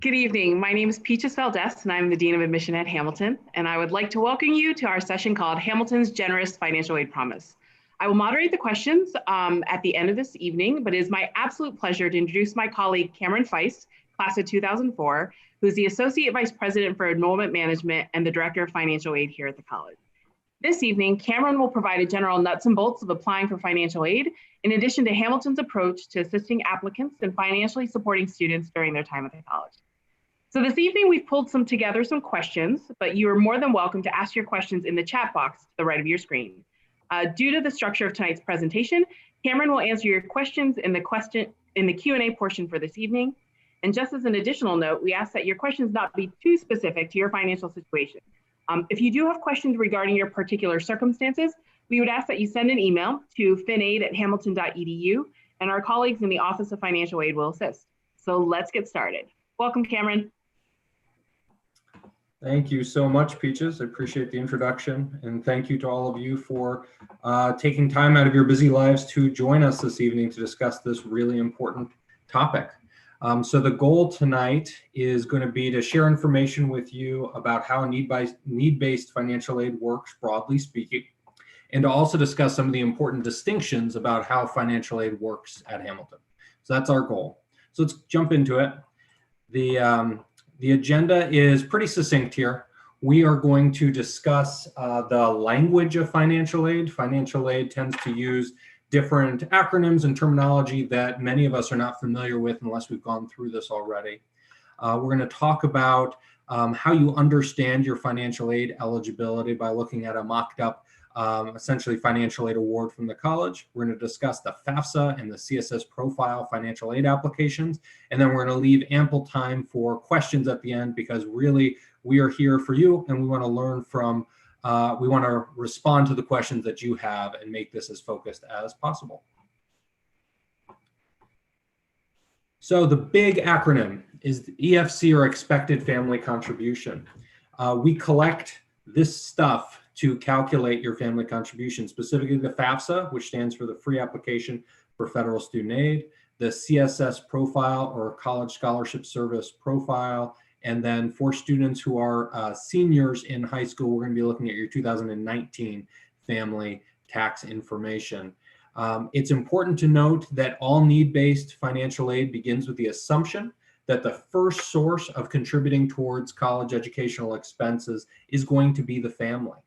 Good evening. My name is Peaches Valdez, and I'm the Dean of Admission at Hamilton, and I would like to welcome you to our session called Hamilton's Generous Financial Aid Promise. I will moderate the questions at the end of this evening, but it is my absolute pleasure to introduce my colleague, Cameron Feist, class of 2004, who is the Associate Vice President for Enrollment Management and the Director of Financial Aid here at the college. This evening, Cameron will provide a general nuts and bolts of applying for financial aid, in addition to Hamilton's approach to assisting applicants and financially supporting students during their time at the college. So this evening, we've pulled together some questions, but you are more than welcome to ask your questions in the chat box to the right of your screen. Due to the structure of tonight's presentation, Cameron will answer your questions in the Q&A portion for this evening. And just as an additional note, we ask that your questions not be too specific to your financial situation. If you do have questions regarding your particular circumstances, we would ask that you send an email to finaid@hamilton.edu, and our colleagues in the Office of Financial Aid will assist. So let's get started. Welcome, Cameron. Thank you so much, Peaches. I appreciate the introduction, and thank you to all of you for taking time out of your busy lives to join us this evening to discuss this really important topic. So the goal tonight is going to be to share information with you about how need-based financial aid works, broadly speaking, and to also discuss some of the important distinctions about how financial aid works at Hamilton. So that's our goal. So let's jump into it. The agenda is pretty succinct here. We are going to discuss the language of financial aid. Financial aid tends to use different acronyms and terminology that many of us are not familiar with unless we've gone through this already. We're going to talk about how you understand your financial aid eligibility by looking at a mocked up essentially financial aid award from the college. We're going to discuss the FAFSA and the CSS Profile financial aid applications, and then we're going to leave ample time for questions at the end, because really we are here for you and we want to learn from, we want to respond to the questions that you have and make this as focused as possible. So the big acronym is the EFC, or Expected Family Contribution. We collect this stuff to calculate your family contribution, specifically the FAFSA, which stands for the Free Application for Federal Student Aid, the CSS Profile, or College Scholarship Service Profile, and then for students who are seniors in high school, we're going to be looking at your 2019 family tax information. It's important to note that all need-based financial aid begins with the assumption that the first source of contributing towards college educational expenses is going to be the family.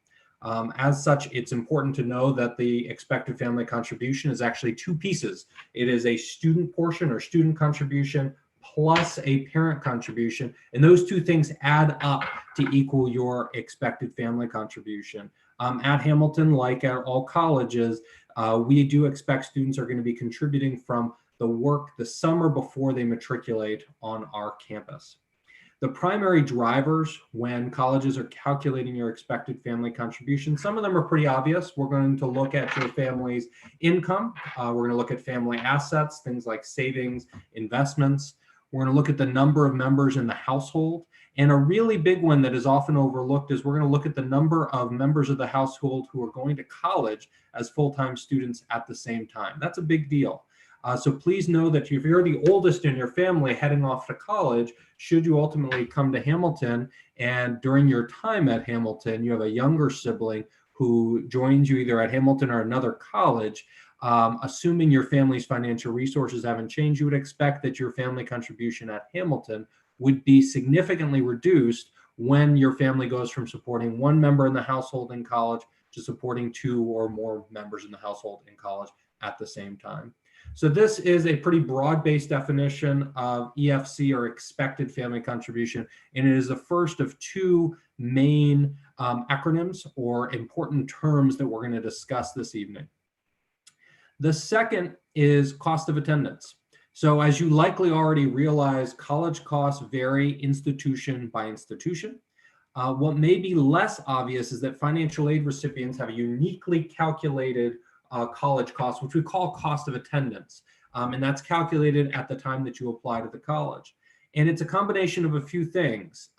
As such, it's important to know that the expected family contribution is actually two pieces. It is a student portion, or student contribution, plus a parent contribution, and those two things add up to equal your expected family contribution. At Hamilton, like at all colleges, we do expect students are going to be contributing from the work the summer before they matriculate on our campus. The primary drivers when colleges are calculating your expected family contribution, some of them are pretty obvious. We're going to look at your family's income. We're going to look at family assets, things like savings, investments. We're going to look at the number of members in the household. And a really big one that is often overlooked is we're going to look at the number of members of the household who are going to college as full-time students at the same time. That's a big deal. So please know that if you're the oldest in your family heading off to college, should you ultimately come to Hamilton, and during your time at Hamilton, you have a younger sibling who joins you either at Hamilton or another college, assuming your family's financial resources haven't changed, you would expect that your family contribution at Hamilton would be significantly reduced when your family goes from supporting one member in the household in college to supporting two or more members in the household in college at the same time. So this is a pretty broad-based definition of EFC, or expected family contribution, and it is the first of two main acronyms or important terms that we're going to discuss this evening. The second is cost of attendance. So as you likely already realize, college costs vary institution by institution. What may be less obvious is that financial aid recipients have a uniquely calculated college costs, which we call cost of attendance. And that's calculated at the time that you apply to the college. And it's a combination of a few things.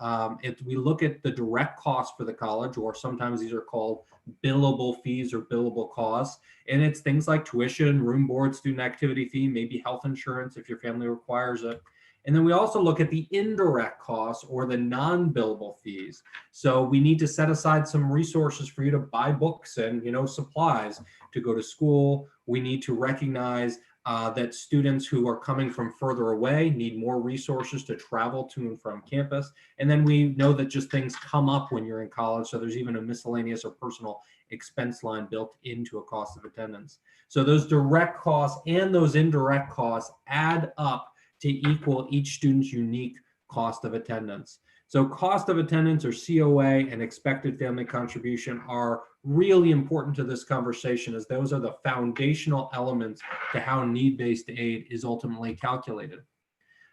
We look at the direct cost for the college, or sometimes these are called billable fees or billable costs. And it's things like tuition, room board, student activity fee, maybe health insurance if your family requires it. And then we also look at the indirect costs or the non-billable fees. So we need to set aside some resources for you to buy books and supplies to go to school. We need to recognize that students who are coming from further away need more resources to travel to and from campus. And then we know that just things come up when you're in college. So there's even a miscellaneous or personal expense line built into a cost of attendance. So those direct costs and those indirect costs add up to equal each student's unique cost of attendance. So cost of attendance, or COA, and expected family contribution are really important to this conversation, as those are the foundational elements to how need-based aid is ultimately calculated.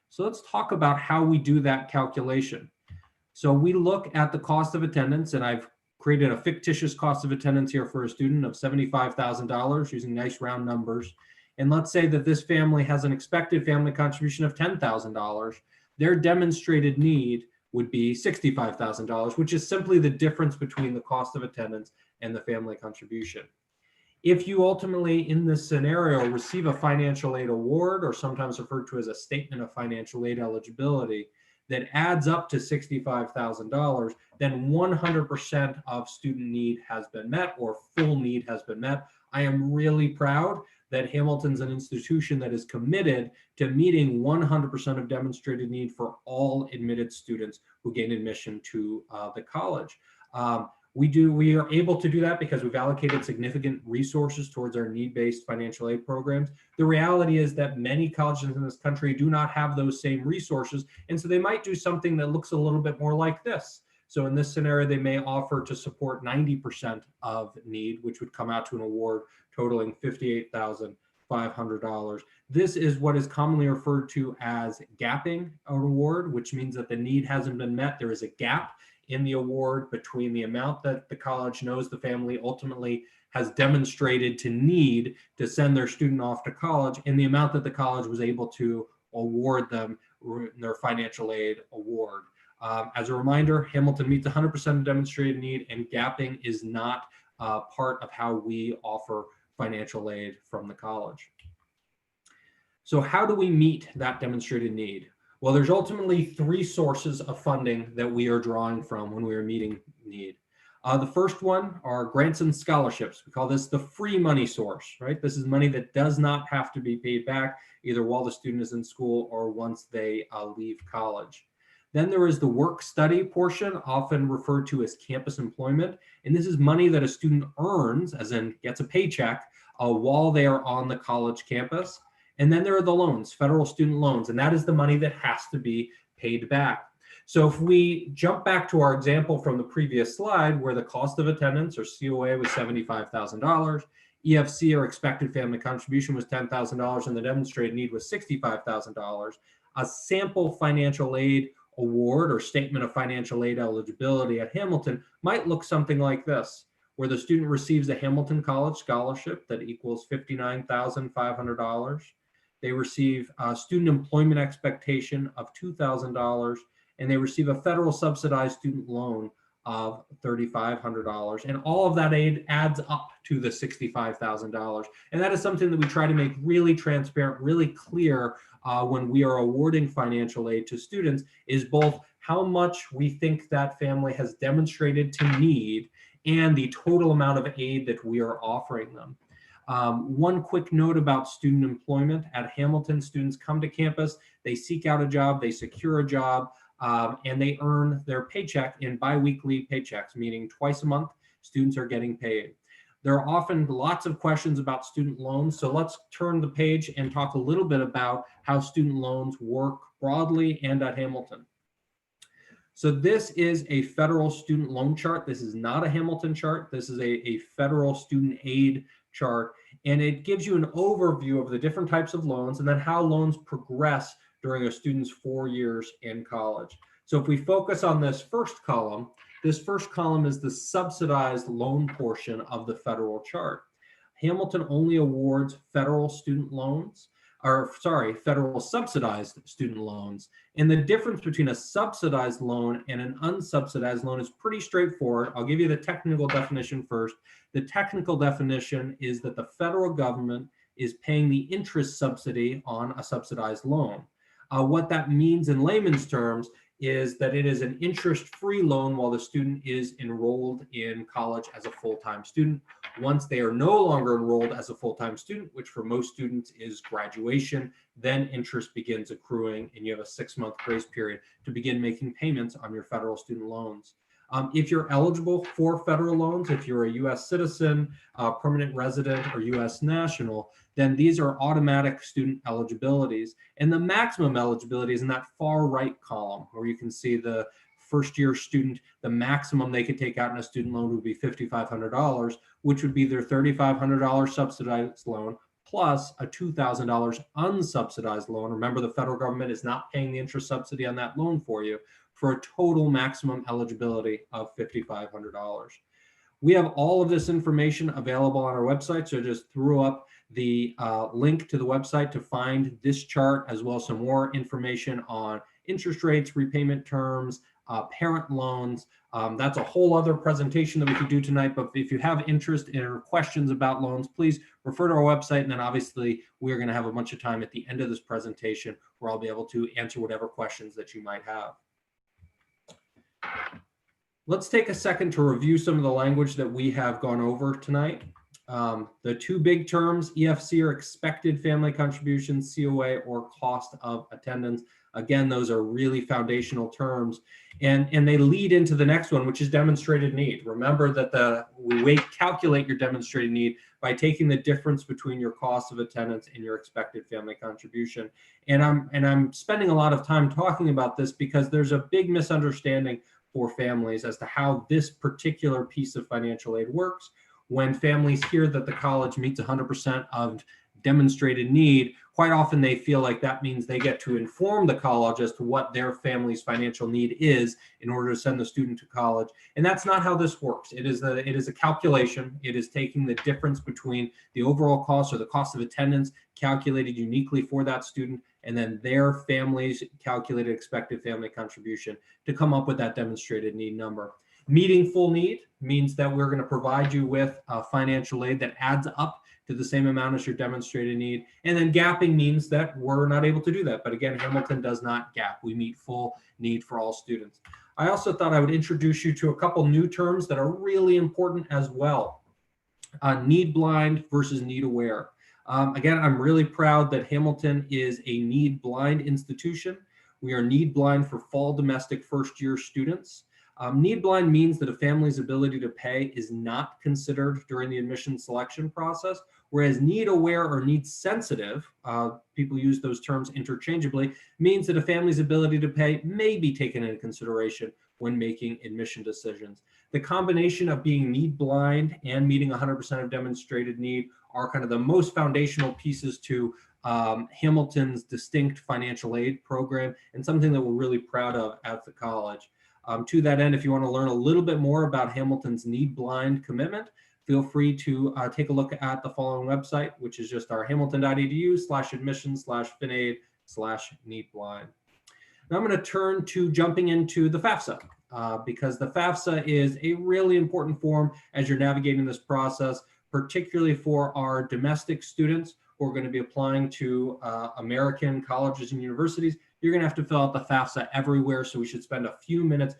So let's talk about how we do that calculation. So we look at the cost of attendance, and I've created a fictitious cost of attendance here for a student of $75,000 using nice round numbers. And let's say that this family has an expected family contribution of $10,000. Their demonstrated need would be $65,000, which is simply the difference between the cost of attendance and the family contribution. If you ultimately, in this scenario, receive a financial aid award, or sometimes referred to as a statement of financial aid eligibility, that adds up to $65,000, then 100% of student need has been met, or full need has been met. I am really proud that Hamilton's an institution that is committed to meeting 100% of demonstrated need for all admitted students who gain admission to the college. We are able to do that because we've allocated significant resources towards our need-based financial aid programs. The reality is that many colleges in this country do not have those same resources, and so they might do something that looks a little bit more like this. So in this scenario, they may offer to support 90% of need, which would come out to an award totaling $58,500. This is what is commonly referred to as gapping an award, which means that the need hasn't been met. There is a gap in the award between the amount that the college knows the family ultimately has demonstrated to need to send their student off to college, and the amount that the college was able to award them their financial aid award. As a reminder, Hamilton meets 100% of demonstrated need, and gapping is not part of how we offer financial aid from the college. So how do we meet that demonstrated need? Well, there's ultimately three sources of funding that we are drawing from when we are meeting need. The first one are grants and scholarships. We call this the free money source, right? This is money that does not have to be paid back either while the student is in school or once they leave college. Then there is the work study portion, often referred to as campus employment. And this is money that a student earns, as in gets a paycheck, while they are on the college campus. And then there are the loans, federal student loans, and that is the money that has to be paid back. So if we jump back to our example from the previous slide, where the cost of attendance, or COA, was $75,000, EFC, or expected family contribution, was $10,000, and the demonstrated need was $65,000, a sample financial aid award or statement of financial aid eligibility at Hamilton might look something like this, where the student receives a Hamilton College scholarship that equals $59,500. They receive a student employment expectation of $2,000, and they receive a federal subsidized student loan of $3,500. And all of that aid adds up to the $65,000. And that is something that we try to make really transparent, really clear when we are awarding financial aid to students, is both how much we think that family has demonstrated to need and the total amount of aid that we are offering them. One quick note about student employment. At Hamilton, students come to campus, they seek out a job, they secure a job, and they earn their paycheck in biweekly paychecks, meaning twice a month, students are getting paid. There are often lots of questions about student loans, so let's turn the page and talk a little bit about how student loans work broadly and at Hamilton. So this is a federal student loan chart. This is not a Hamilton chart. This is a federal student aid chart, and it gives you an overview of the different types of loans and then how loans progress during a student's 4 years in college. So if we focus on this first column is the subsidized loan portion of the federal chart. Hamilton only awards federal student loans, federal subsidized student loans. And the difference between a subsidized loan and an unsubsidized loan is pretty straightforward. I'll give you the technical definition first. The technical definition is that the federal government is paying the interest subsidy on a subsidized loan. What that means in layman's terms is that it is an interest-free loan while the student is enrolled in college as a full-time student. Once they are no longer enrolled as a full-time student, which for most students is graduation, then interest begins accruing and you have a 6-month grace period to begin making payments on your federal student loans. If you're eligible for federal loans, if you're a US citizen, permanent resident, or US national, then these are automatic student eligibilities. And the maximum eligibility is in that far right column where you can see the first year student, the maximum they could take out in a student loan would be $5,500, which would be their $3,500 subsidized loan plus a $2,000 unsubsidized loan. Remember, the federal government is not paying the interest subsidy on that loan for you, for a total maximum eligibility of $5,500. We have all of this information available on our website, so I just threw up the link to the website to find this chart, as well as some more information on interest rates, repayment terms, parent loans. That's a whole other presentation that we could do tonight, but if you have interest or questions about loans, please refer to our website, and then obviously we're going to have a bunch of time at the end of this presentation where I'll be able to answer whatever questions that you might have. Let's take a second to review some of the language that we have gone over tonight. The two big terms, EFC, or expected family contributions, COA, or cost of attendance. Again, those are really foundational terms, and they lead into the next one, which is demonstrated need. Remember that we calculate your demonstrated need by taking the difference between your cost of attendance and your expected family contribution. And I'm spending a lot of time talking about this because there's a big misunderstanding for families as to how this particular piece of financial aid works. When families hear that the college meets 100% of demonstrated need, quite often they feel like that means they get to inform the college as to what their family's financial need is in order to send the student to college. And that's not how this works. It is a calculation. It is taking the difference between the overall cost or the cost of attendance calculated uniquely for that student, and then their family's calculated expected family contribution to come up with that demonstrated need number. Meeting full need means that we're going to provide you with financial aid that adds up to the same amount as your demonstrated need. And then gapping means that we're not able to do that. But again, Hamilton does not gap. We meet full need for all students. I also thought I would introduce you to a couple new terms that are really important as well. Need blind versus need aware. Again, I'm really proud that Hamilton is a need blind institution. We are need blind for fall domestic first year students. Need blind means that a family's ability to pay is not considered during the admission selection process, whereas need aware or need sensitive, people use those terms interchangeably, means that a family's ability to pay may be taken into consideration when making admission decisions. The combination of being need blind and meeting 100% of demonstrated need are kind of the most foundational pieces to Hamilton's distinct financial aid program, and something that we're really proud of at the college. To that end, if you want to learn a little bit more about Hamilton's need blind commitment, feel free to take a look at the following website, which is just our hamilton.edu/admissions/finaid/need blind. Now I'm going to turn to jumping into the FAFSA because the FAFSA is a really important form as you're navigating this process, particularly for our domestic students who are going to be applying to American colleges and universities. You're going to have to fill out the FAFSA everywhere, so we should spend a few minutes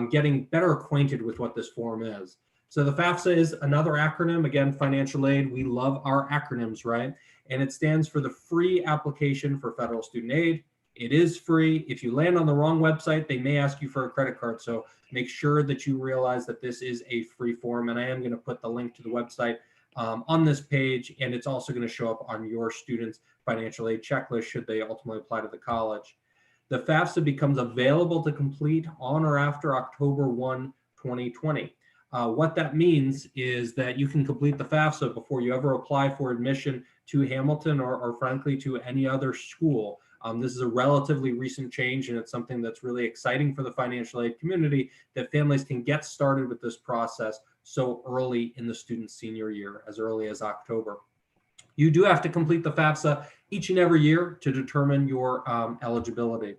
getting better acquainted with what this form is. So the FAFSA is another acronym, again, financial aid. We love our acronyms, right? And it stands for the Free Application for Federal Student Aid. It is free. If you land on the wrong website, they may ask you for a credit card. So make sure that you realize that this is a free form, and I am going to put the link to the website on this page, and it's also going to show up on your student's financial aid checklist should they ultimately apply to the college. The FAFSA becomes available to complete on or after October 1, 2020. What that means is that you can complete the FAFSA before you ever apply for admission to Hamilton or frankly to any other school. This is a relatively recent change, and it's something that's really exciting for the financial aid community that families can get started with this process so early in the student's senior year, as early as October. You do have to complete the FAFSA each and every year to determine your eligibility.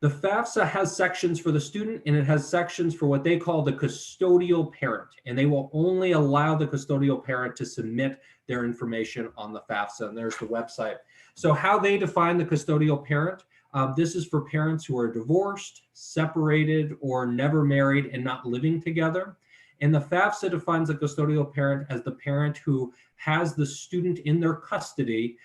The FAFSA has sections for the student, and it has sections for what they call the custodial parent, and they will only allow the custodial parent to submit their information on the FAFSA, and there's the website. So how they define the custodial parent, this is for parents who are divorced, separated, or never married and not living together. And the FAFSA defines a custodial parent as the parent who has the student in their custody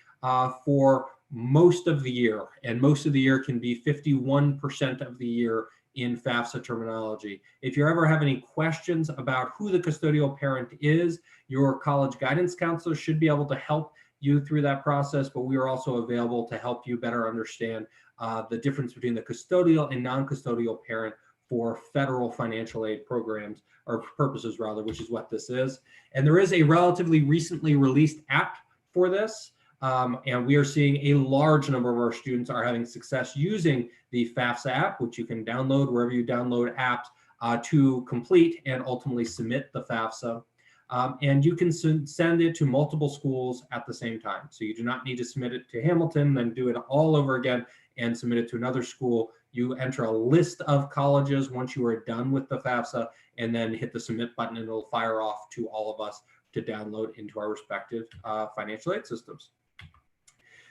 for most of the year. And most of the year can be 51% of the year in FAFSA terminology. If you ever have any questions about who the custodial parent is, your college guidance counselor should be able to help you through that process, but we are also available to help you better understand the difference between the custodial and non-custodial parent for federal financial aid programs, or purposes rather, which is what this is. And there is a relatively recently released app for this. And we are seeing a large number of our students are having success using the FAFSA app, which you can download wherever you download apps to complete and ultimately submit the FAFSA. And you can send it to multiple schools at the same time. So you do not need to submit it to Hamilton, then do it all over again and submit it to another school. You enter a list of colleges once you are done with the FAFSA, and then hit the submit button, and it'll fire off to all of us to download into our respective financial aid systems.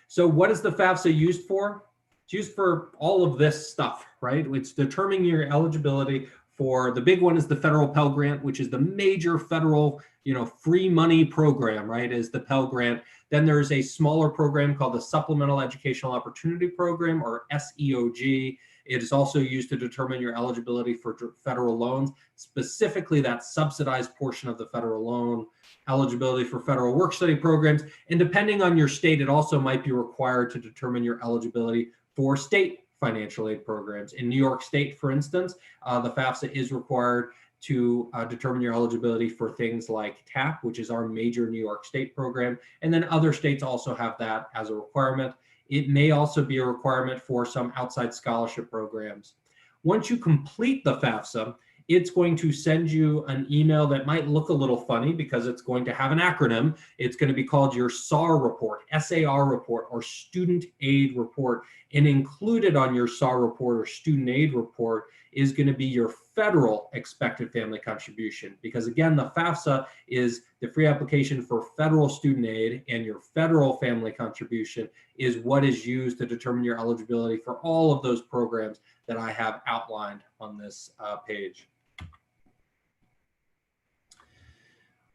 So what is the FAFSA used for? It's used for all of this stuff, right? It's determining your eligibility for, the big one is the federal Pell Grant, which is the major federal, free money program, right, is the Pell Grant. Then there's a smaller program called the Supplemental Educational Opportunity Program, or SEOG. It is also used to determine your eligibility for federal loans, specifically that subsidized portion of the federal loan, eligibility for federal work-study programs. And depending on your state, it also might be required to determine your eligibility for state financial aid programs. In New York State, for instance, the FAFSA is required to determine your eligibility for things like TAP, which is our major New York State program. And then other states also have that as a requirement. It may also be a requirement for some outside scholarship programs. Once you complete the FAFSA, it's going to send you an email that might look a little funny because it's going to have an acronym. It's going to be called your SAR report, SAR report, or Student Aid Report. And included on your SAR report or Student Aid Report is going to be your federal expected family contribution. Because again, the FAFSA is the free application for federal student aid, and your federal family contribution is what is used to determine your eligibility for all of those programs that I have outlined on this page.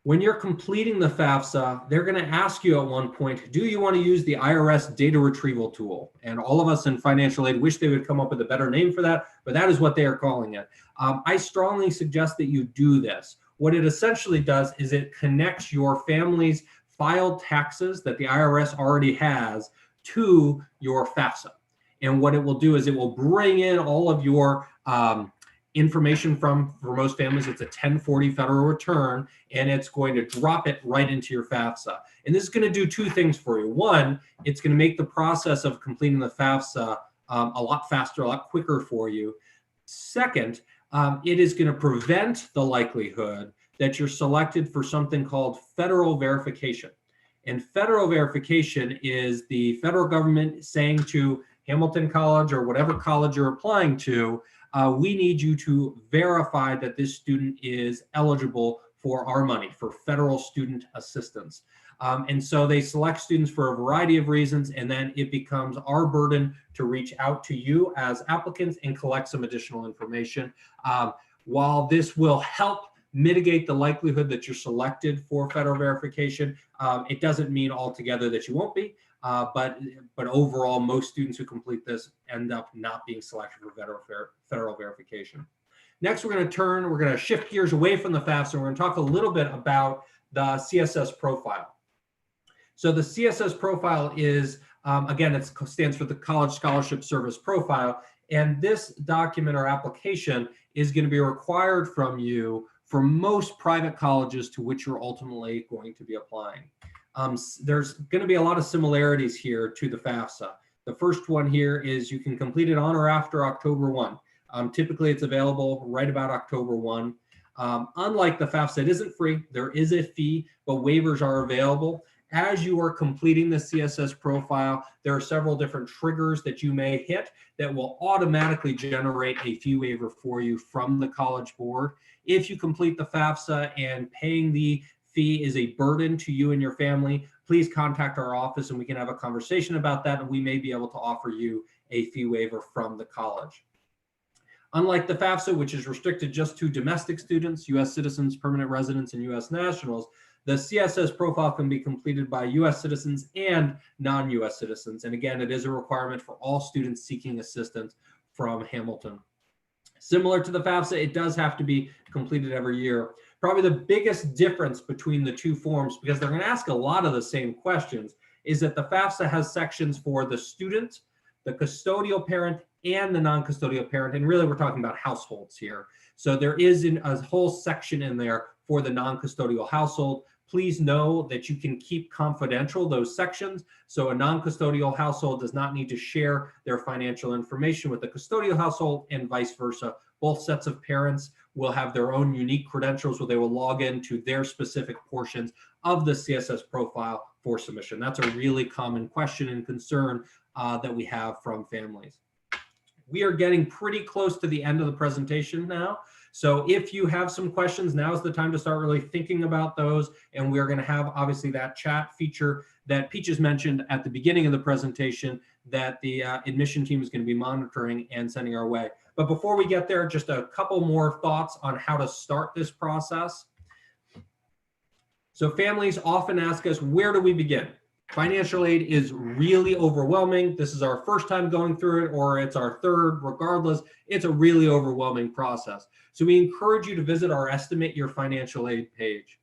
When you're completing the FAFSA, they're going to ask you at one point, do you want to use the IRS Data Retrieval tool? And all of us in financial aid wish they would come up with a better name for that, but that is what they are calling it. I strongly suggest that you do this. What it essentially does is it connects your family's filed taxes that the IRS already has to your FAFSA. And what it will do is it will bring in all of your information for most families, it's a 1040 federal return, and it's going to drop it right into your FAFSA. And this is going to do two things for you. One, it's going to make the process of completing the FAFSA a lot faster, a lot quicker for you. Second, it is going to prevent the likelihood that you're selected for something called federal verification. And federal verification is the federal government saying to Hamilton College or whatever college you're applying to, we need you to verify that this student is eligible for our money, for federal student assistance. And so they select students for a variety of reasons, and then it becomes our burden to reach out to you as applicants and collect some additional information. While this will help mitigate the likelihood that you're selected for federal verification, it doesn't mean altogether that you won't be. But overall, most students who complete this end up not being selected for federal verification. Next, we're going to shift gears away from the FAFSA. We're going to talk a little bit about the CSS profile. So the CSS profile is, again, it stands for the College Scholarship Service Profile. And this document or application is going to be required from you for most private colleges to which you're ultimately going to be applying. There's going to be a lot of similarities here to the FAFSA. The first one here is you can complete it on or after October 1. Typically, it's available right about October 1. Unlike the FAFSA, it isn't free. There is a fee, but waivers are available. As you are completing the CSS profile, there are several different triggers that you may hit that will automatically generate a fee waiver for you from the College Board. If you complete the FAFSA and paying the fee is a burden to you and your family, please contact our office and we can have a conversation about that, and we may be able to offer you a fee waiver from the college. Unlike the FAFSA, which is restricted just to domestic students, U.S. citizens, permanent residents, and U.S. nationals, the CSS profile can be completed by U.S. citizens and non-U.S. citizens. And again, it is a requirement for all students seeking assistance from Hamilton. Similar to the FAFSA, it does have to be completed every year. Probably the biggest difference between the two forms, because they're going to ask a lot of the same questions, is that the FAFSA has sections for the student, the custodial parent, and the non-custodial parent. And really, we're talking about households here. So there is a whole section in there for the non-custodial household. Please know that you can keep confidential those sections. So a non-custodial household does not need to share their financial information with the custodial household, and vice versa. Both sets of parents will have their own unique credentials where they will log into their specific portions of the CSS profile for submission. That's a really common question and concern that we have from families. We are getting pretty close to the end of the presentation now. So if you have some questions, now is the time to start really thinking about those. And we're going to have obviously that chat feature that Peaches mentioned at the beginning of the presentation that the admission team is going to be monitoring and sending our way. But before we get there, just a couple more thoughts on how to start this process. So families often ask us, where do we begin? Financial aid is really overwhelming. This is our first time going through it, or it's our third. Regardless, it's a really overwhelming process. So we encourage you to visit our Estimate Your Financial Aid page.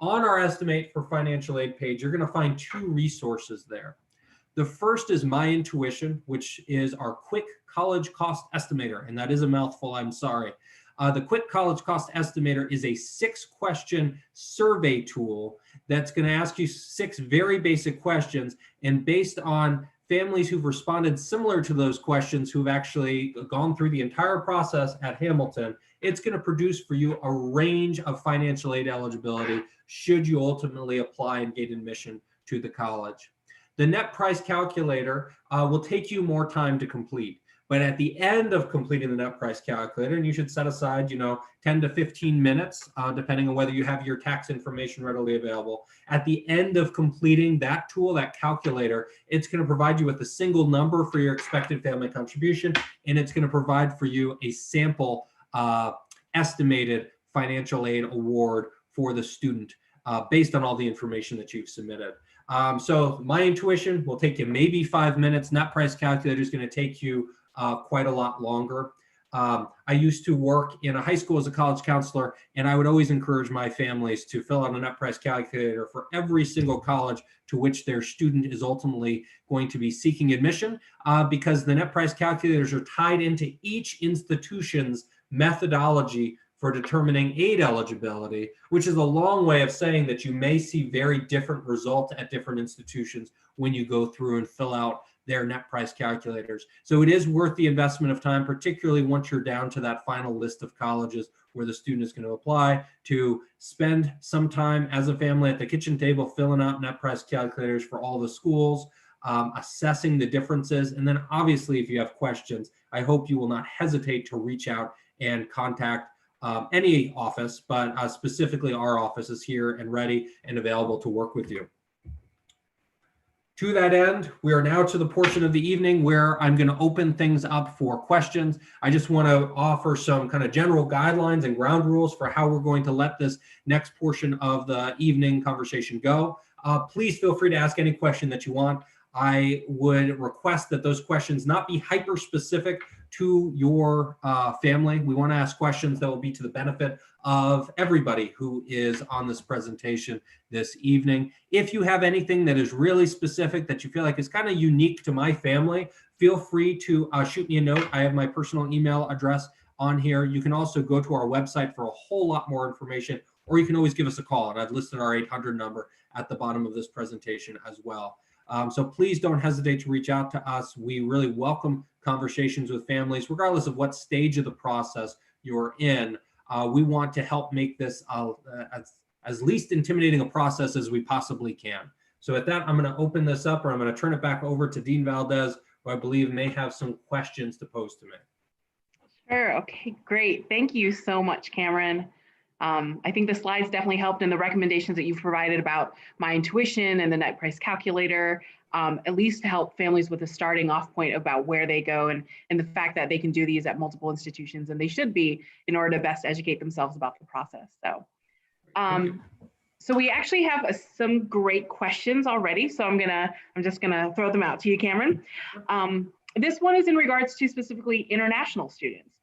On our Estimate for Financial Aid page, you're going to find two resources there. The first is My Intuition, which is our quick college cost estimator. And that is a mouthful, I'm sorry. The Quick College Cost Estimator is a 6-question survey tool that's going to ask you 6 very basic questions. And based on families who've responded similar to those questions, who've actually gone through the entire process at Hamilton, it's going to produce for you a range of financial aid eligibility should you ultimately apply and gain admission to the college. The net price calculator will take you more time to complete. But at the end of completing the net price calculator, and you should set aside, 10 to 15 minutes, depending on whether you have your tax information readily available. At the end of completing that tool, that calculator, it's going to provide you with a single number for your expected family contribution, and it's going to provide for you a sample estimated financial aid award for the student based on all the information that you've submitted. So My Intuition will take you maybe 5 minutes. Net price calculator is going to take you quite a lot longer. I used to work in a high school as a college counselor, and I would always encourage my families to fill out a net price calculator for every single college to which their student is ultimately going to be seeking admission, because the net price calculators are tied into each institution's methodology for determining aid eligibility, which is a long way of saying that you may see very different results at different institutions when you go through and fill out their net price calculators. So it is worth the investment of time, particularly once you're down to that final list of colleges where the student is going to apply, to spend some time as a family at the kitchen table filling out net price calculators for all the schools, assessing the differences. And then obviously, if you have questions, I hope you will not hesitate to reach out and contact any office, but specifically our office is here and ready and available to work with you. To that end, we are now to the portion of the evening where I'm going to open things up for questions. I just want to offer some kind of general guidelines and ground rules for how we're going to let this next portion of the evening conversation go. Please feel free to ask any question that you want. I would request that those questions not be hyper specific to your family. We want to ask questions that will be to the benefit of everybody who is on this presentation this evening. If you have anything that is really specific that you feel like is kind of unique to my family, feel free to shoot me a note. I have my personal email address on here. You can also go to our website for a whole lot more information, or you can always give us a call, and I've listed our 800 number at the bottom of this presentation as well. So please don't hesitate to reach out to us. We really welcome conversations with families, regardless of what stage of the process you're in. We want to help make this as least intimidating a process as we possibly can. So with that, I'm going to open this up, or I'm going to turn it back over to Dean Valdez, who I believe may have some questions to pose to me. Sure. Okay, great. Thank you so much, Cameron. I think the slides definitely helped, and the recommendations that you've provided about my intuition and the net price calculator, at least to help families with a starting off point about where they go, and the fact that they can do these at multiple institutions, and they should be, in order to best educate themselves about the process. So we actually have some great questions already. So I'm just gonna throw them out to you, Cameron. This one is in regards to specifically international students.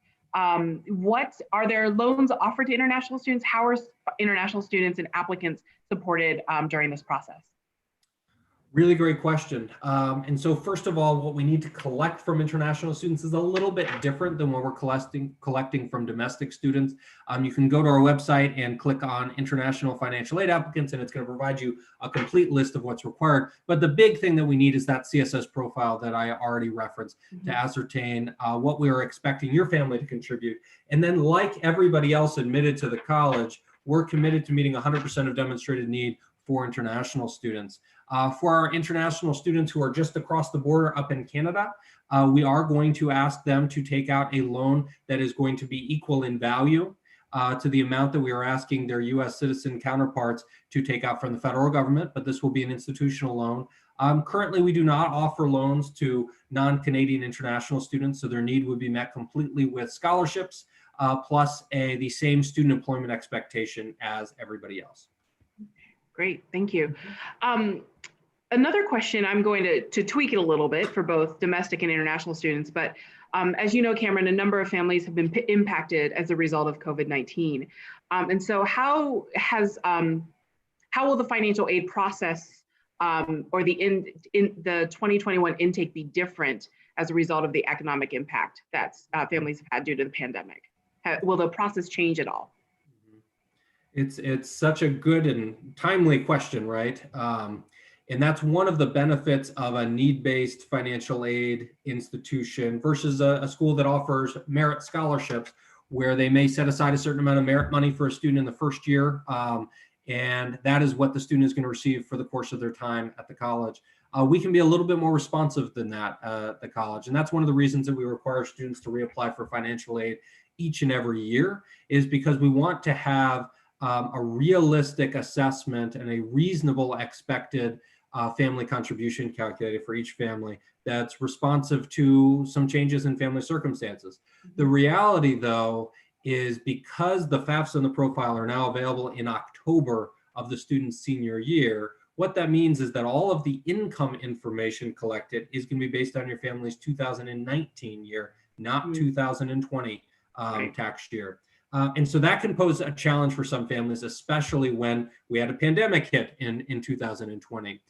What are there loans offered to international students? How are international students and applicants supported during this process? Really great question. And so first of all, what we need to collect from international students is a little bit different than what we're collecting from domestic students. You can go to our website and click on international financial aid applicants, and it's going to provide you a complete list of what's required. But the big thing that we need is that CSS profile that I already referenced to ascertain what we are expecting your family to contribute. And then, like everybody else admitted to the college, we're committed to meeting 100% of demonstrated need for international students. For our international students who are just across the border up in Canada, we are going to ask them to take out a loan that is going to be equal in value to the amount that we are asking their US citizen counterparts to take out from the federal government, but this will be an institutional loan. Currently, we do not offer loans to non-Canadian international students, so their need would be met completely with scholarships, plus the same student employment expectation as everybody else. Great, thank you. Another question, I'm going to tweak it a little bit for both domestic and international students, but as you know, Cameron, a number of families have been impacted as a result of COVID-19. And so how will the financial aid process or the 2021 intake be different as a result of the economic impact that families have had due to the pandemic? Will the process change at all? It's such a good and timely question, right? And that's one of the benefits of a need-based financial aid institution versus a school that offers merit scholarships, where they may set aside a certain amount of merit money for a student in the first year, and that is what the student is going to receive for the course of their time at the college. We can be a little bit more responsive than that at the college, and that's one of the reasons that we require students to reapply for financial aid each and every year, is because we want to have a realistic assessment and a reasonable expected family contribution calculated for each family that's responsive to some changes in family circumstances. The reality, though, is because the FAFSA and the profile are now available in October of the student's senior year, what that means is that all of the income information collected is going to be based on your family's 2019 year, not 2020 tax year. And so that can pose a challenge for some families, especially when we had a pandemic hit in 2020.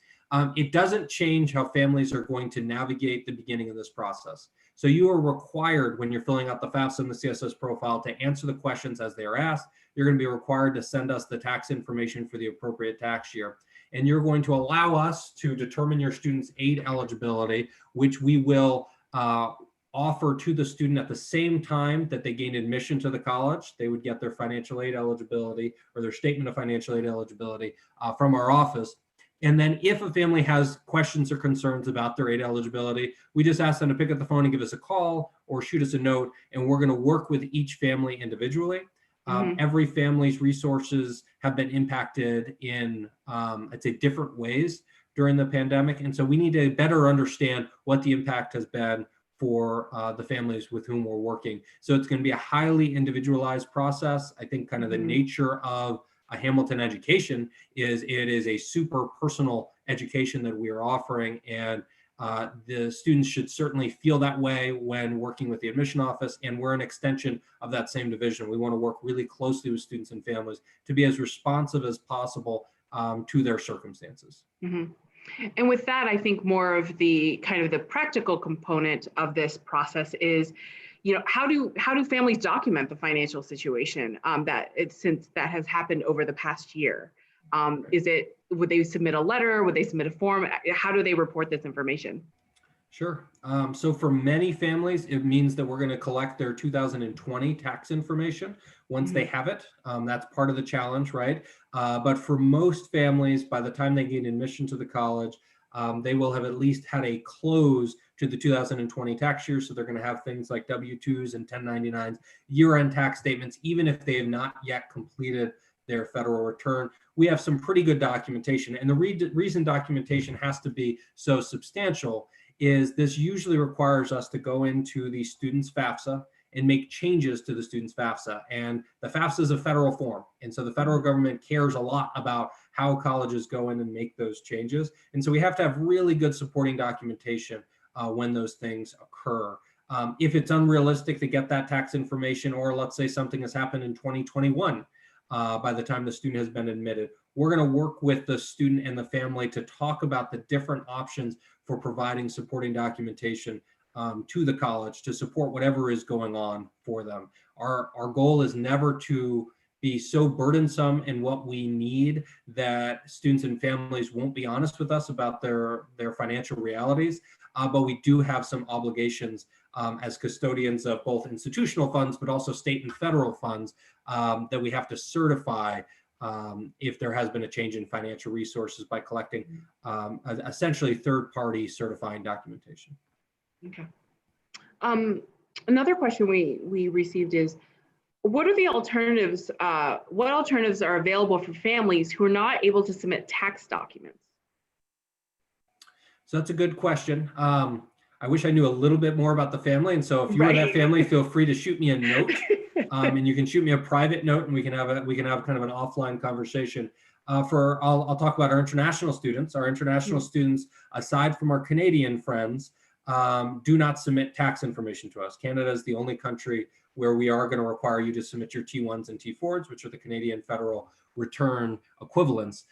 It doesn't change how families are going to navigate the beginning of this process. So you are required, when you're filling out the FAFSA and the CSS profile, to answer the questions as they are asked. You're going to be required to send us the tax information for the appropriate tax year. And you're going to allow us to determine your student's aid eligibility, which we will offer to the student at the same time that they gain admission to the college. They would get their financial aid eligibility or their statement of financial aid eligibility from our office. And then if a family has questions or concerns about their aid eligibility, we just ask them to pick up the phone and give us a call or shoot us a note, and we're going to work with each family individually. Every family's resources have been impacted in, I'd say, different ways during the pandemic. And so we need to better understand what the impact has been for the families with whom we're working. So it's going to be a highly individualized process. I think kind of the nature of a Hamilton education is it is a super personal education that we are offering, and the students should certainly feel that way when working with the admission office, and we're an extension of that same division. We want to work really closely with students and families to be as responsive as possible to their circumstances. And with that, I think more of the kind of the practical component of this process is, how do families document the financial situation since that has happened over the past year? Would they submit a letter? Would they submit a form? How do they report this information? Sure. So for many families, it means that we're going to collect their 2020 tax information once they have it. That's part of the challenge, right? But for most families, by the time they gain admission to the college, they will have at least had a close to the 2020 tax year. So they're going to have things like W-2s and 1099s, year-end tax statements, even if they have not yet completed their federal return. We have some pretty good documentation. And the reason documentation has to be so substantial is this usually requires us to go into the student's FAFSA and make changes to the student's FAFSA. And the FAFSA is a federal form. And so the federal government cares a lot about how colleges go in and make those changes. And so we have to have really good supporting documentation when those things occur. If it's unrealistic to get that tax information, or let's say something has happened in 2021, by the time the student has been admitted, we're going to work with the student and the family to talk about the different options for providing supporting documentation to the college to support whatever is going on for them. Our goal is never to be so burdensome in what we need that students and families won't be honest with us about their financial realities, but we do have some obligations as custodians of both institutional funds, but also state and federal funds that we have to certify if there has been a change in financial resources by collecting essentially third-party certifying documentation. Okay. Another question we received is, what are the alternatives? What alternatives are available for families who are not able to submit tax documents? So that's a good question. I wish I knew a little bit more about the family. And so if you are that family, feel free to shoot me a note. And you can shoot me a private note, and we can have kind of an offline conversation. I'll talk about our international students. Our international students, aside from our Canadian friends, do not submit tax information to us. Canada is the only country where we are going to require you to submit your T1s and T4s, which are the Canadian federal return equivalents.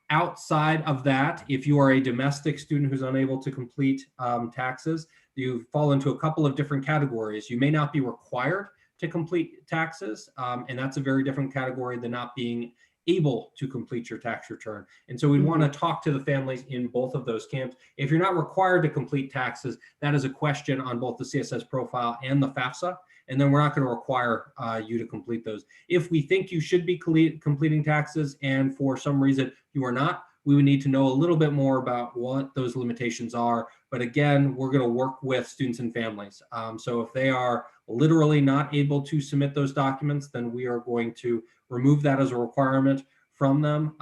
Outside of that, if you are a domestic student who's unable to complete taxes, you fall into a couple of different categories. You may not be required to complete taxes, and that's a very different category than not being able to complete your tax return. And so we want to talk to the families in both of those camps. If you're not required to complete taxes, that is a question on both the CSS profile and the FAFSA, and then we're not going to require you to complete those. If we think you should be completing taxes and for some reason you are not, we would need to know a little bit more about what those limitations are. But again, we're going to work with students and families. So if they are literally not able to submit those documents, then we are going to remove that as a requirement from them.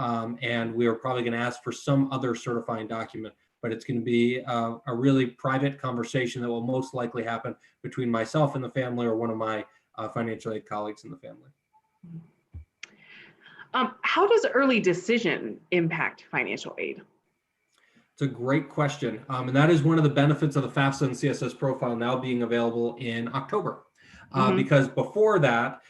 And we are probably going to ask for some other certifying document, but it's going to be a really private conversation that will most likely happen between myself and the family, or one of my financial aid colleagues in the family. How does early decision impact financial aid? It's a great question. And that is one of the benefits of the FAFSA and CSS profile now being available in October. Because before that,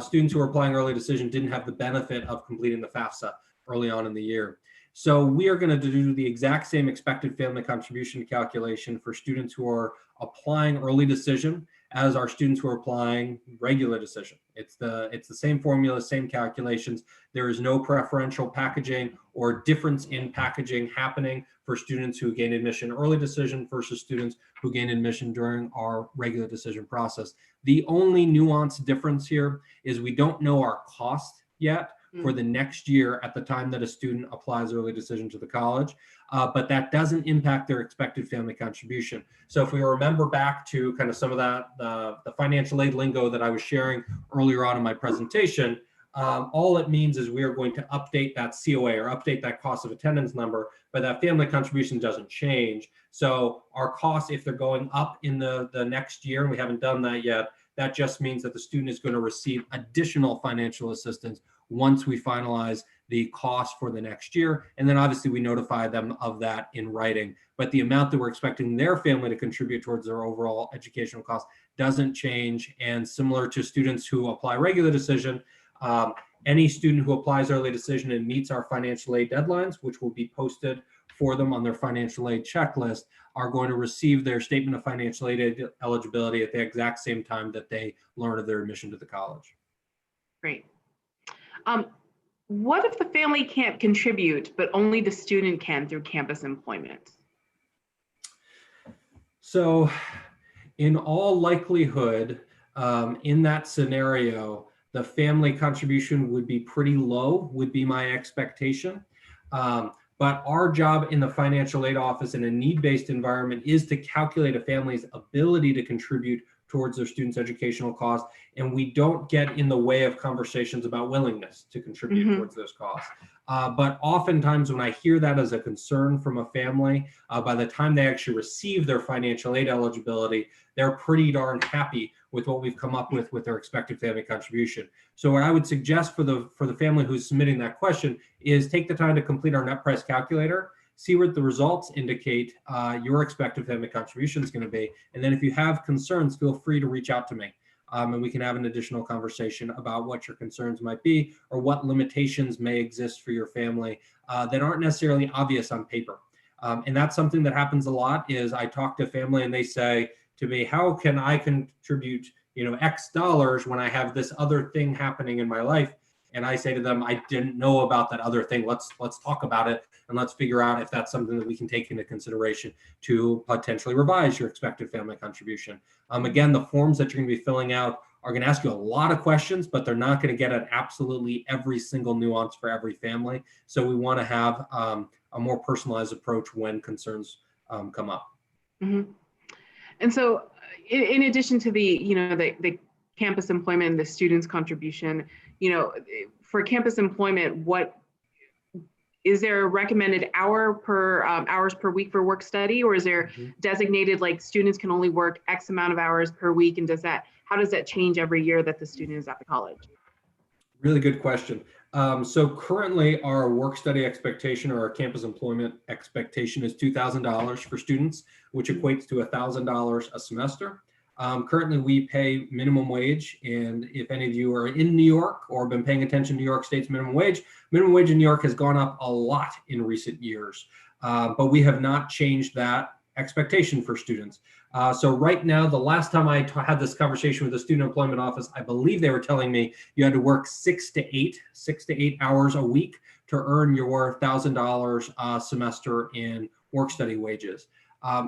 students who were applying early decision didn't have the benefit of completing the FAFSA early on in the year. So we are going to do the exact same expected family contribution calculation for students who are applying early decision as our students who are applying regular decision. It's the same formula, same calculations. There is no preferential packaging or difference in packaging happening for students who gain admission early decision versus students who gain admission during our regular decision process. The only nuanced difference here is we don't know our cost yet for the next year at the time that a student applies early decision to the college, but that doesn't impact their expected family contribution. So if we remember back to kind of some of that, the financial aid lingo that I was sharing earlier on in my presentation, all it means is we are going to update that COA or update that cost of attendance number, but that family contribution doesn't change. So our costs, if they're going up in the next year, and we haven't done that yet, that just means that the student is going to receive additional financial assistance once we finalize the cost for the next year. And then obviously we notify them of that in writing. But the amount that we're expecting their family to contribute towards their overall educational cost doesn't change. And similar to students who apply regular decision, any student who applies early decision and meets our financial aid deadlines, which will be posted for them on their financial aid checklist, are going to receive their statement of financial aid eligibility at the exact same time that they learn of their admission to the college. Great. What if the family can't contribute, but only the student can through campus employment? So in all likelihood, in that scenario, the family contribution would be pretty low, would be my expectation. But our job in the financial aid office in a need-based environment is to calculate a family's ability to contribute towards their students' educational costs, and we don't get in the way of conversations about willingness to contribute towards those costs. But oftentimes when I hear that as a concern from a family, by the time they actually receive their financial aid eligibility, they're pretty darn happy with what we've come up with their expected family contribution. So what I would suggest for the family who's submitting that question is take the time to complete our net price calculator, see what the results indicate your expected family contribution is going to be. And then if you have concerns, feel free to reach out to me. And we can have an additional conversation about what your concerns might be or what limitations may exist for your family that aren't necessarily obvious on paper. And that's something that happens a lot is I talk to family and they say to me, how can I contribute, X dollars when I have this other thing happening in my life? And I say to them, I didn't know about that other thing. Let's talk about it and let's figure out if that's something that we can take into consideration to potentially revise your expected family contribution. Again, the forms that you're going to be filling out are going to ask you a lot of questions, but they're not going to get at absolutely every single nuance for every family. So we want to have a more personalized approach when concerns come up. Mm-hmm. And so in addition to the campus employment and the students' contribution, for campus employment, what is there a recommended hours per week for work study, or is there designated like students can only work X amount of hours per week? And how does that change every year that the student is at the college? Really good question. So currently our work study expectation or our campus employment expectation is $2,000 for students, which equates to $1,000 a semester. Currently we pay minimum wage, and if any of you are in New York or been paying attention to New York State's minimum wage in New York has gone up a lot in recent years, but we have not changed that expectation for students. So right now, the last time I had this conversation with the student employment office, I believe they were telling me you had to work 6 to 8 hours a week to earn your $1,000 a semester in work study wages.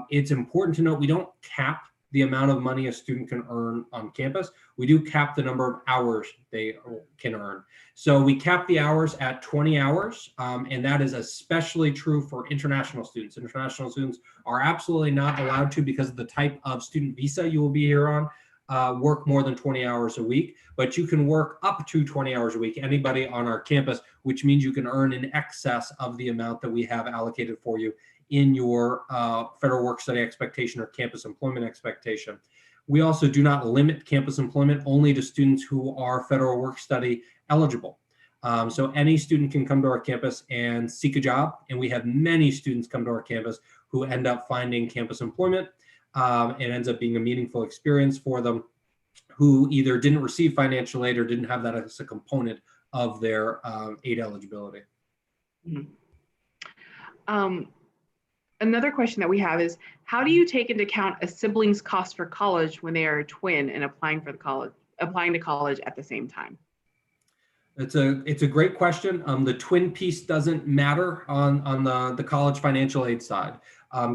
It's important to note we don't cap the amount of money a student can earn on campus. We do cap the number of hours they can earn. So we cap the hours at 20 hours, and that is especially true for international students. International students are absolutely not allowed to, because of the type of student visa you will be here on, work more than 20 hours a week, but you can work up to 20 hours a week, anybody on our campus, which means you can earn in excess of the amount that we have allocated for you in your federal work study expectation or campus employment expectation. We also do not limit campus employment only to students who are federal work study eligible. So any student can come to our campus and seek a job, and we have many students come to our campus who end up finding campus employment. It ends up being a meaningful experience for them, who either didn't receive financial aid or didn't have that as a component of their aid eligibility. Mm-hmm. Another question that we have is, how do you take into account a sibling's cost for college when they are a twin and applying to college at the same time? It's a great question. The twin piece doesn't matter on the college financial aid side.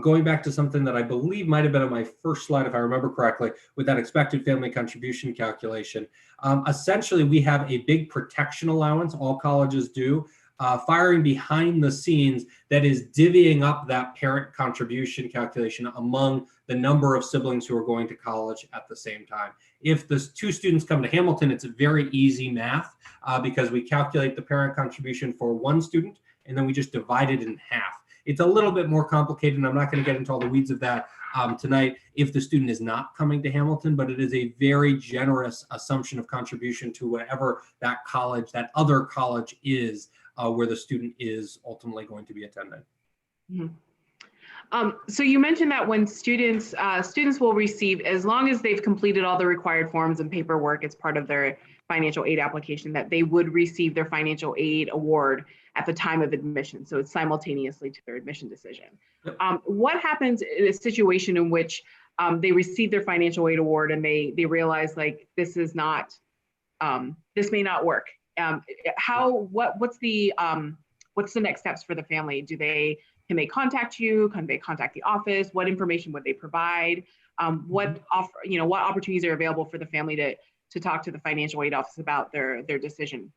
Going back to something that I believe might have been on my first slide, if I remember correctly, with that expected family contribution calculation. Essentially, we have a big protection allowance, all colleges do, firing behind the scenes that is divvying up that parent contribution calculation among the number of siblings who are going to college at the same time. If the two students come to Hamilton, it's a very easy math because we calculate the parent contribution for one student and then we just divide it in half. It's a little bit more complicated, and I'm not going to get into all the weeds of that tonight if the student is not coming to Hamilton, but it is a very generous assumption of contribution to whatever that college, that other college is where the student is ultimately going to be attending. Mm-hmm. So you mentioned that when students will receive, as long as they've completed all the required forms and paperwork as part of their financial aid application, that they would receive their financial aid award at the time of admission. So it's simultaneously to their admission decision. Yep. What happens in a situation in which they receive their financial aid award and they realize like this is not, this may not work? What's the next steps for the family? Can they contact you? Can they contact the office? What information would they provide? What opportunities are available for the family to talk to the financial aid office about their decision?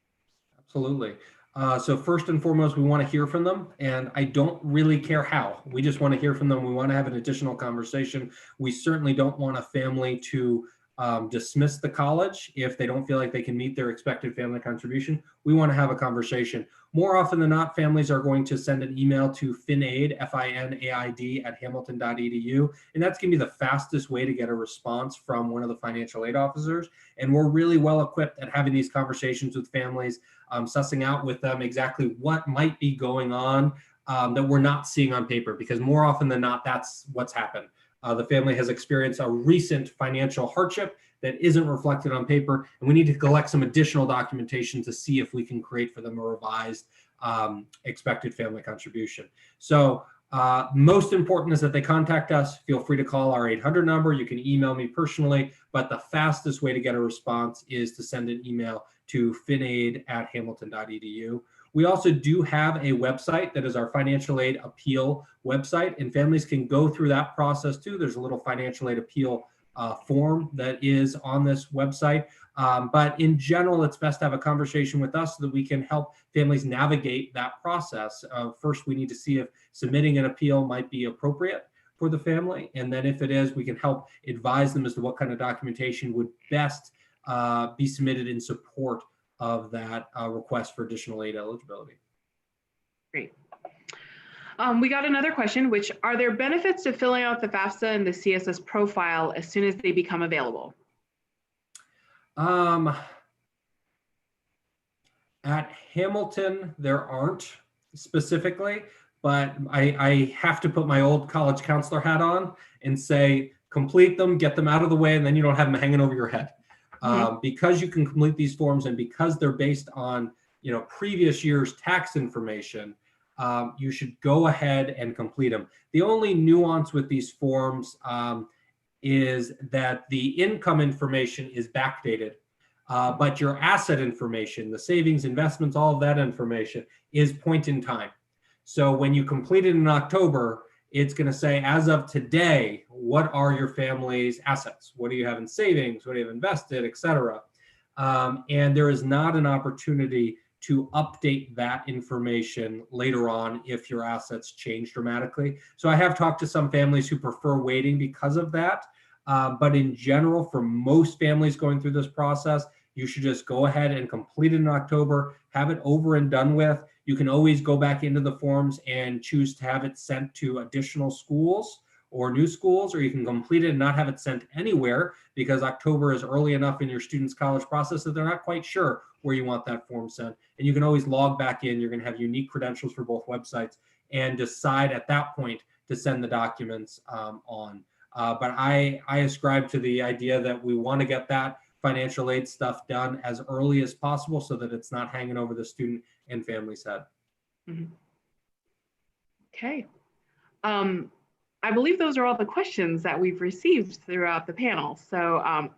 Absolutely. So first and foremost, we want to hear from them, and I don't really care how. We just want to hear from them. We want to have an additional conversation. We certainly don't want a family to dismiss the college if they don't feel like they can meet their expected family contribution. We want to have a conversation. More often than not, families are going to send an email to FINAID, FINAID at hamilton.edu, and that's going to be the fastest way to get a response from one of the financial aid officers. And we're really well equipped at having these conversations with families, sussing out with them exactly what might be going on that we're not seeing on paper, because more often than not, that's what's happened. The family has experienced a recent financial hardship that isn't reflected on paper, and we need to collect some additional documentation to see if we can create for them a revised expected family contribution. So most important is that they contact us. Feel free to call our 800 number. You can email me personally, but the fastest way to get a response is to send an email to finaid at hamilton.edu. We also do have a website that is our financial aid appeal website, and families can go through that process too. There's a little financial aid appeal form that is on this website. But in general, it's best to have a conversation with us so that we can help families navigate that process. First, we need to see if submitting an appeal might be appropriate for the family. And then if it is, we can help advise them as to what kind of documentation would best be submitted in support of that request for additional aid eligibility. Great. We got another question, which are there benefits to filling out the FAFSA and the CSS profile as soon as they become available? At Hamilton, there aren't specifically, but I have to put my old college counselor hat on and say, complete them, get them out of the way, and then you don't have them hanging over your head. Because you can complete these forms and because they're based on previous year's tax information, you should go ahead and complete them. The only nuance with these forms is that the income information is backdated, but your asset information, the savings, investments, all of that information is point in time. So when you complete it in October, it's going to say, as of today, what are your family's assets? What do you have in savings? What do you have invested, et cetera? And there is not an opportunity to update that information later on if your assets change dramatically. So I have talked to some families who prefer waiting because of that. But in general, for most families going through this process, you should just go ahead and complete it in October, have it over and done with. You can always go back into the forms and choose to have it sent to additional schools or new schools, or you can complete it and not have it sent anywhere because October is early enough in your student's college process that they're not quite sure where you want that form sent. And you can always log back in. You're going to have unique credentials for both websites and decide at that point to send the documents on. But I ascribe to the idea that we want to get that financial aid stuff done as early as possible so that it's not hanging over the student and family's head. Okay. I believe those are all the questions that we've received throughout the panel. So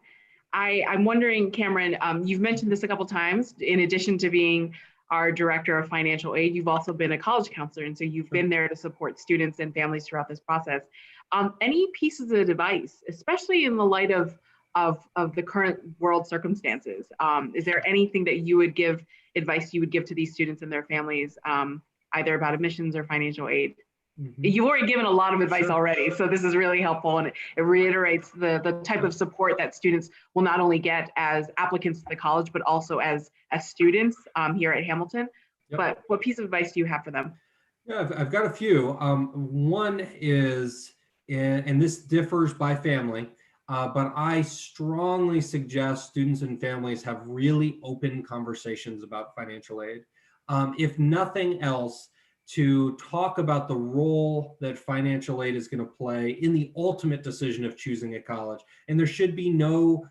I'm wondering, Cameron, you've mentioned this a couple times. In addition to being our director of financial aid, you've also been a college counselor, and so you've been there to support students and families throughout this process. Any pieces of advice, especially in the light of the current world circumstances? Is there anything that you would give, advice you would give to these students and their families, either about admissions or financial aid? You've already given a lot of advice already, so this is really helpful, and it reiterates the type of support that students will not only get as applicants to the college, but also as students here at Hamilton. But what piece of advice do you have for them? Yeah, I've got a few. One is, and this differs by family, but I strongly suggest students and families have really open conversations about financial aid. If nothing else, to talk about the role that financial aid is going to play in the ultimate decision of choosing a college. And there should be no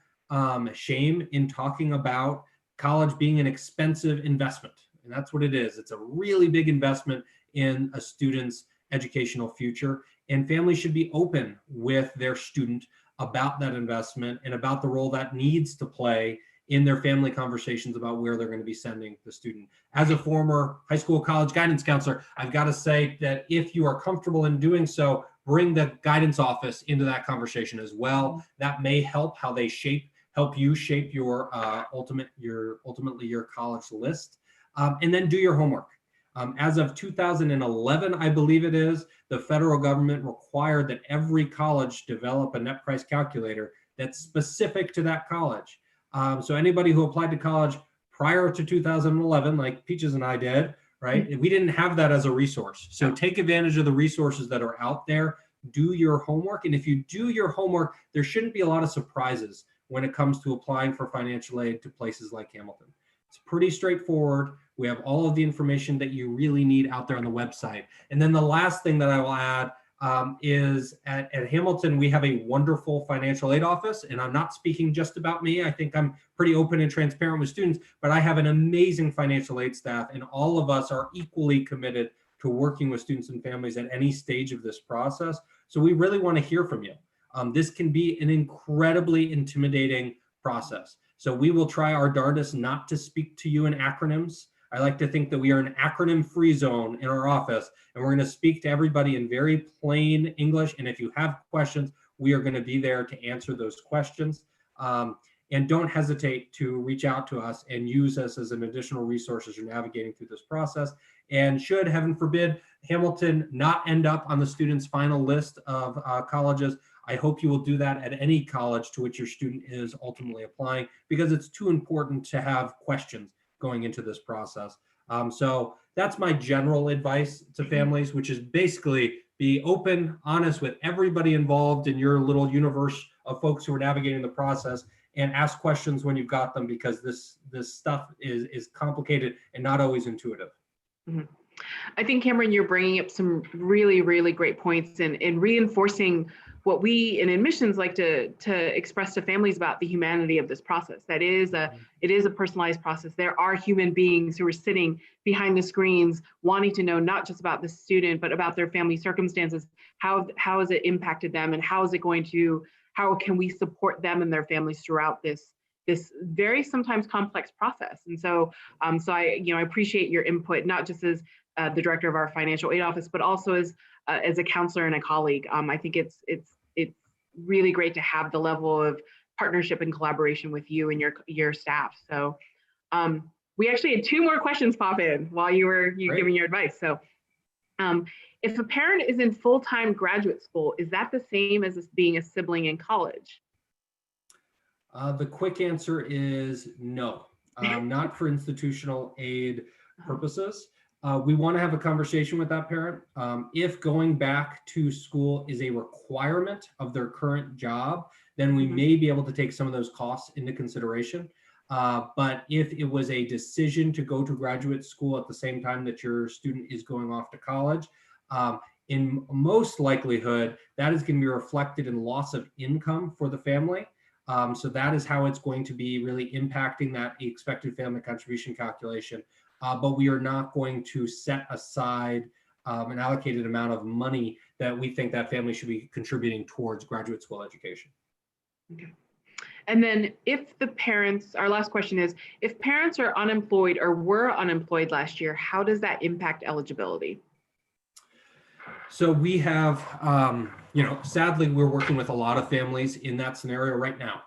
shame in talking about college being an expensive investment. And that's what it is. It's a really big investment in a student's educational future. And families should be open with their student about that investment and about the role that needs to play in their family conversations about where they're going to be sending the student. As a former high school college guidance counselor, I've got to say that if you are comfortable in doing so, bring the guidance office into that conversation as well. That may help how they help you shape your ultimately your college list. And then do your homework. As of 2011, I believe it is, the federal government required that every college develop a net price calculator that's specific to that college. So anybody who applied to college prior to 2011, like Peaches and I did, right? We didn't have that as a resource. So take advantage of the resources that are out there, do your homework. And if you do your homework, there shouldn't be a lot of surprises when it comes to applying for financial aid to places like Hamilton. It's pretty straightforward. We have all of the information that you really need out there on the website. And then the last thing that I will add is at Hamilton, we have a wonderful financial aid office. And I'm not speaking just about me. I think I'm pretty open and transparent with students, but I have an amazing financial aid staff, and all of us are equally committed to working with students and families at any stage of this process. So we really want to hear from you. This can be an incredibly intimidating process. So we will try our darndest not to speak to you in acronyms. I like to think that we are an acronym-free zone in our office, and we're going to speak to everybody in very plain English. And if you have questions, we are going to be there to answer those questions. And don't hesitate to reach out to us and use us as an additional resource as you're navigating through this process. And should, heaven forbid, Hamilton not end up on the student's final list of colleges, I hope you will do that at any college to which your student is ultimately applying, because it's too important to have questions going into this process. So that's my general advice to families, which is basically be open, honest with everybody involved in your little universe of folks who are navigating the process, and ask questions when you've got them, because this stuff is complicated and not always intuitive. Mm-hmm. I think, Cameron, you're bringing up some really, really great points in reinforcing what we in admissions like to express to families about the humanity of this process. That it is a personalized process. There are human beings who are sitting behind the screens wanting to know not just about the student, but about their family circumstances. How has it impacted them, and how can we support them and their families throughout this very sometimes complex process? And so I appreciate your input, not just as the director of our financial aid office, but also as a counselor and a colleague. I think it's really great to have the level of partnership and collaboration with you and your staff. So we actually had two more questions pop in while you were giving your advice. So if a parent is in full-time graduate school, is that the same as being a sibling in college? The quick answer is no, not for institutional aid purposes. We want to have a conversation with that parent. If going back to school is a requirement of their current job, then we may be able to take some of those costs into consideration. But if it was a decision to go to graduate school at the same time that your student is going off to college, in most likelihood, that is going to be reflected in loss of income for the family. So that is how it's going to be really impacting that expected family contribution calculation. But we are not going to set aside an allocated amount of money that we think that family should be contributing towards graduate school education. Okay. And then if the parents, our last question is, if parents are unemployed or were unemployed last year, how does that impact eligibility? So we have, sadly, we're working with a lot of families in that scenario right now.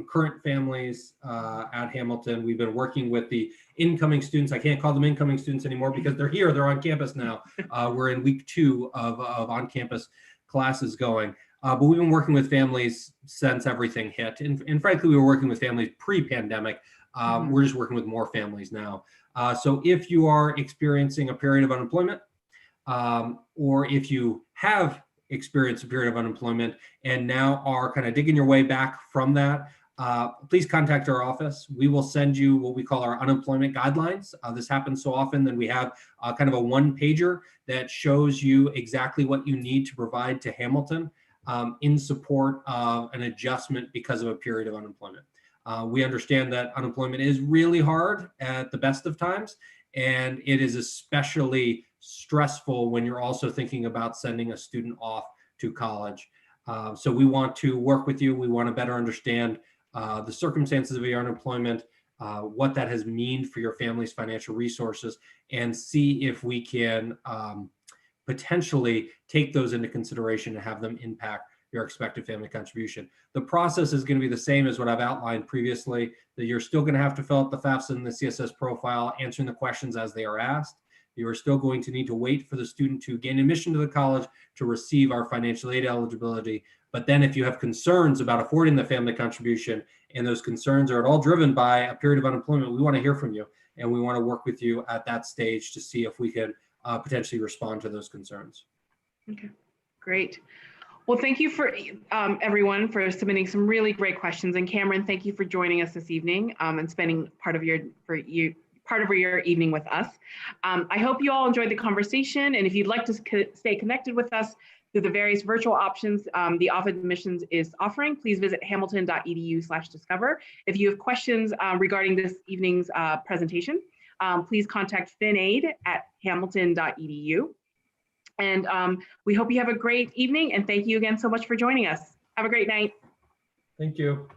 Current families at Hamilton, we've been working with the incoming students. I can't call them incoming students anymore because they're here, they're on campus now. We're in week 2 of on-campus classes going. But we've been working with families since everything hit. And frankly, we were working with families pre-pandemic. We're just working with more families now. So if you are experiencing a period of unemployment, or if you have experienced a period of unemployment and now are kind of digging your way back from that, please contact our office. We will send you what we call our unemployment guidelines. This happens so often that we have kind of a one-pager that shows you exactly what you need to provide to Hamilton in support of an adjustment because of a period of unemployment. We understand that unemployment is really hard at the best of times, and it is especially stressful when you're also thinking about sending a student off to college. So we want to work with you. We want to better understand the circumstances of your unemployment, what that has meant for your family's financial resources, and see if we can potentially take those into consideration and have them impact your expected family contribution. The process is going to be the same as what I've outlined previously, that you're still going to have to fill out the FAFSA and the CSS profile, answering the questions as they are asked. You are still going to need to wait for the student to gain admission to the college to receive our financial aid eligibility. But then if you have concerns about affording the family contribution, and those concerns are at all driven by a period of unemployment, we want to hear from you. And we want to work with you at that stage to see if we could potentially respond to those concerns. Okay, great. Well, thank you for everyone for submitting some really great questions. And Cameron, thank you for joining us this evening and spending part of your evening with us. I hope you all enjoyed the conversation. And if you'd like to stay connected with us through the various virtual options the Office of Admissions is offering, please visit hamilton.edu/discover. If you have questions regarding this evening's presentation, please contact finaid@hamilton.edu. And we hope you have a great evening, and thank you again so much for joining us. Have a great night. Thank you.